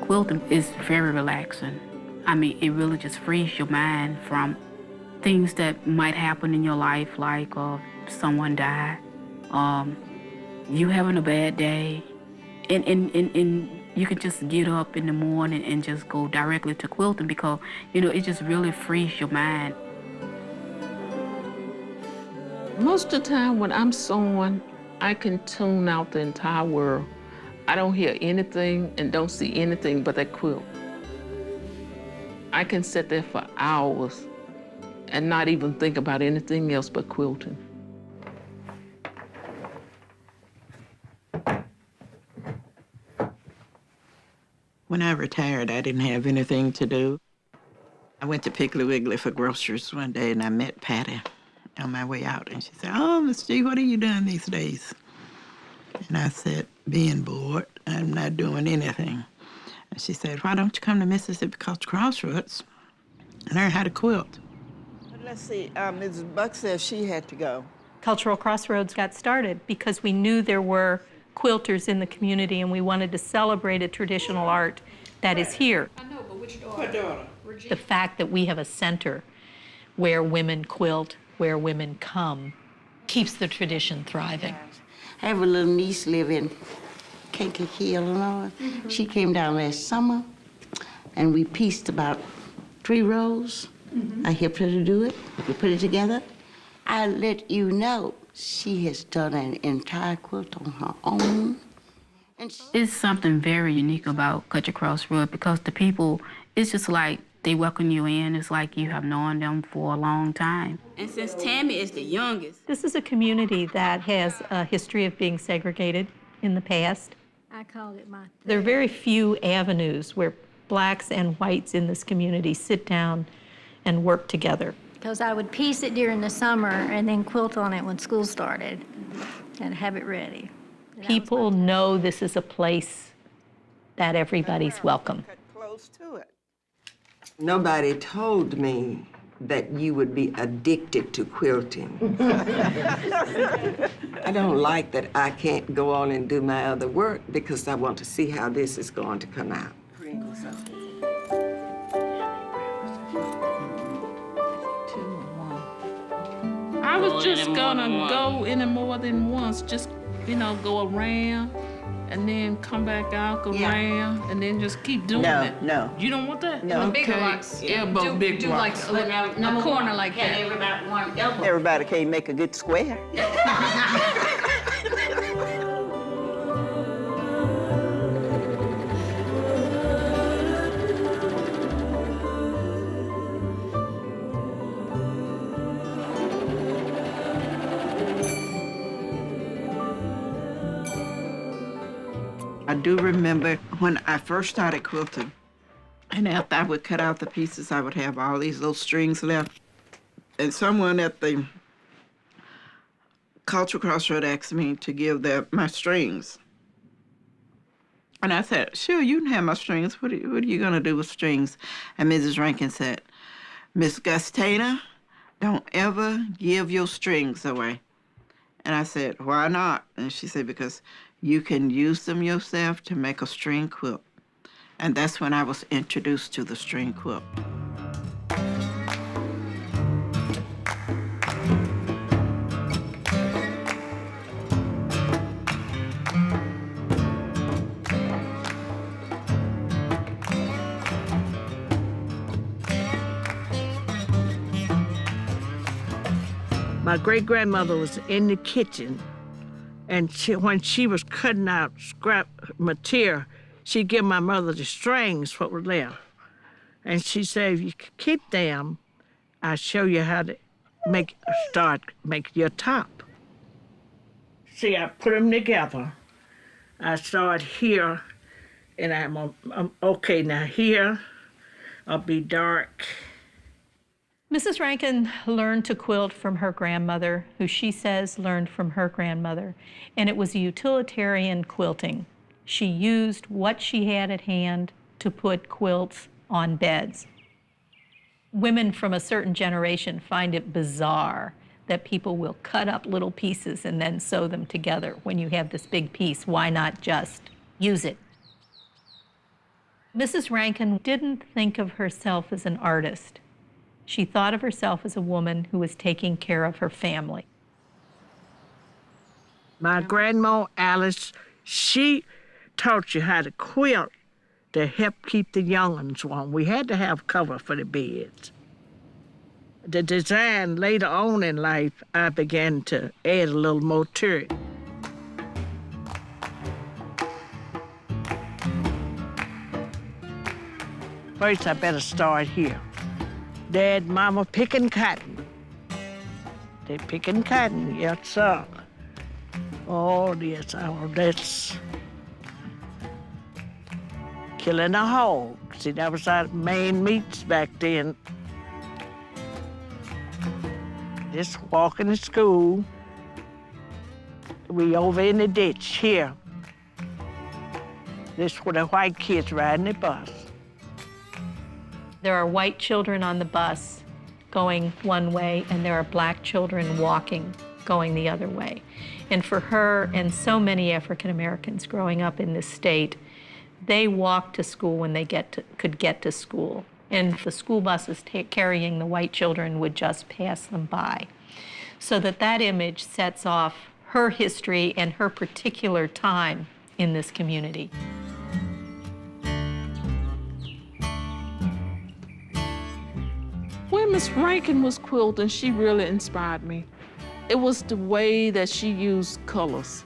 Quilting is very relaxing. I mean, it really just frees your mind from things that might happen in your life, like someone died, you having a bad day, and you can just get up in the morning and just go directly to quilting because, you know, it just really frees your mind. Most of the time when I'm sewing, I can tune out the entire world. I don't hear anything and don't see anything but that quilt. I can sit there for hours and not even think about anything else but quilting. When I retired, I didn't have anything to do. I went to Piggly Wiggly for groceries one day, and I met Patty on my way out, and she said, "Oh, Miss G, what are you doing these days?" And I said, "Being bored. I'm not doing anything." And she said, "Why don't you come to Mississippi Cultural Crossroads and learn how to quilt?" Let's see, Mrs. Buck says she had to go. Cultural Crossroads got started because we knew there were quilters in the community and we wanted to celebrate a traditional art that is here. I know, but which daughter? What daughter? The fact that we have a center where women quilt, where women come, keeps the tradition thriving. I have a little niece live in Kankakee, Illinois. She came down last summer, and we pieced about 3 rows. I helped her to do it. We put it together. I let you know she has done an entire quilt on her own. And It's something very unique about Cultural Crossroads because the people, it's just like they welcome you in. It's like you have known them for a long time. And since Tammy is the youngest, This is a community that has a history of being segregated in the past. I called it my... There are very few avenues where blacks and whites in this community sit down and work together. Because I would piece it during the summer and then quilt on it when school started and have it ready. People know this is a place that everybody's welcome. Cut close to it. Nobody told me that you would be addicted to quilting. I don't like that I can't go on and do my other work because I want to see how this is going to come out. I was just gonna go in more than once, just, you know, go around and then come back out, go around, and then just keep doing it. No. You don't want that? No. Okay. Bigger blocks. Elbow, big do blocks. like a corner like that. everybody one elbow. Everybody can't make a good square. I do remember when I first started quilting, and after I would cut out the pieces, I would have all these little strings left. And someone at the Cultural Crossroads asked me to give them my strings. And I said, "Sure, you can have my strings. What are you going to do with strings?" And Mrs. Rankin said, "Miss Gustina, don't ever give your strings away." And I said, "Why not?" And she said, "Because you can use them yourself to make a string quilt." And that's when I was introduced to the string quilt. My great-grandmother was in the kitchen, and when she was cutting out scrap material, she'd give my mother the strings what were left. And she said, "If you keep them, I'll show you how to make your top." See, I put them together. I start here, and I'm okay, now here, I'll be dark. Mrs. Rankin learned to quilt from her grandmother, who she says learned from her grandmother, and it was a utilitarian quilting. She used what she had at hand to put quilts on beds. Women from a certain generation find it bizarre that people will cut up little pieces and then sew them together. When you have this big piece, why not just use it? Mrs. Rankin didn't think of herself as an artist. She thought of herself as a woman who was taking care of her family. My grandma, Alice, she taught you how to quilt to help keep the young ones warm. We had to have cover for the beds. The design later on in life, I began to add a little more to it. First, I better start here. Dad and Mama picking cotton. They picking cotton, yes, sir. Oh, yes, oh, that's killing a hog. See, that was our main meats back then. Just walking to school. We over in the ditch here. This were the white kids riding the bus. There are white children on the bus going one way, and there are black children walking, going the other way. And for her and so many African Americans growing up in this state, they walked to school when they could get to school. And the school buses carrying the white children would just pass them by. So that image sets off her history and her particular time in this community. When Miss Rankin was quilting, she really inspired me. It was the way that she used colors.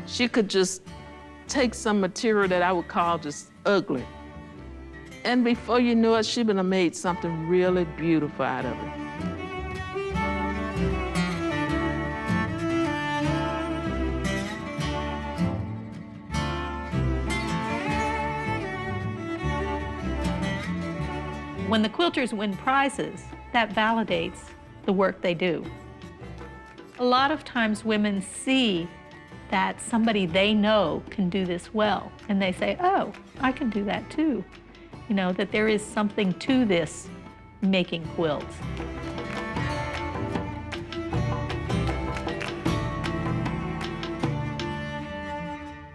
She could just take some material that I would call just ugly. And before you knew it, she would have made something really beautiful out of it. When the quilters win prizes, that validates the work they do. A lot of times women see that somebody they know can do this well, and they say, oh, I can do that too. You know, that there is something to this making quilts.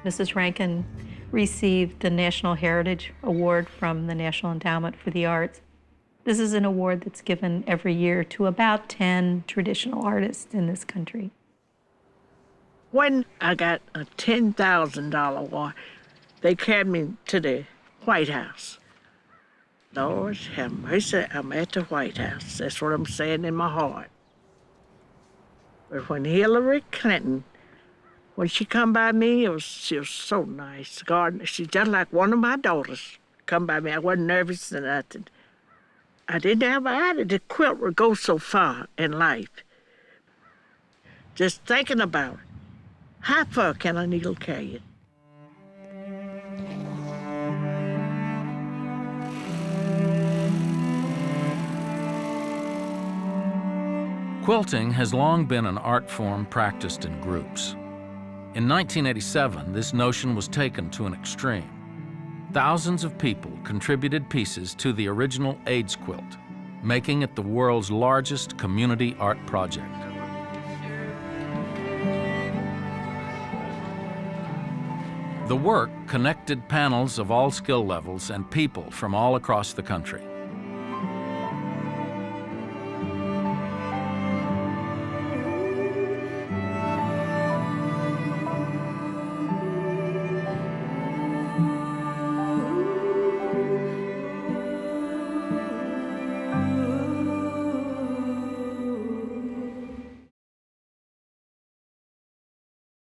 Mrs. Rankin received the National Heritage Award from the National Endowment for the Arts. This is an award that's given every year to about 10 traditional artists in this country. When I got a $10,000 award, they carried me to the White House. Lord have mercy, I'm at the White House. That's what I'm saying in my heart. But when Hillary Clinton, when she come by me, she was so nice. God, she's just like one of my daughters. Come by me, I wasn't nervous or nothing. I didn't have an idea the quilt would go so far in life. Just thinking about it. How far can a needle carry it? Quilting has long been an art form practiced in groups. In 1987, this notion was taken to an extreme. Thousands of people contributed pieces to the original AIDS quilt, making it the world's largest community art project. The work connected panels of all skill levels and people from all across the country.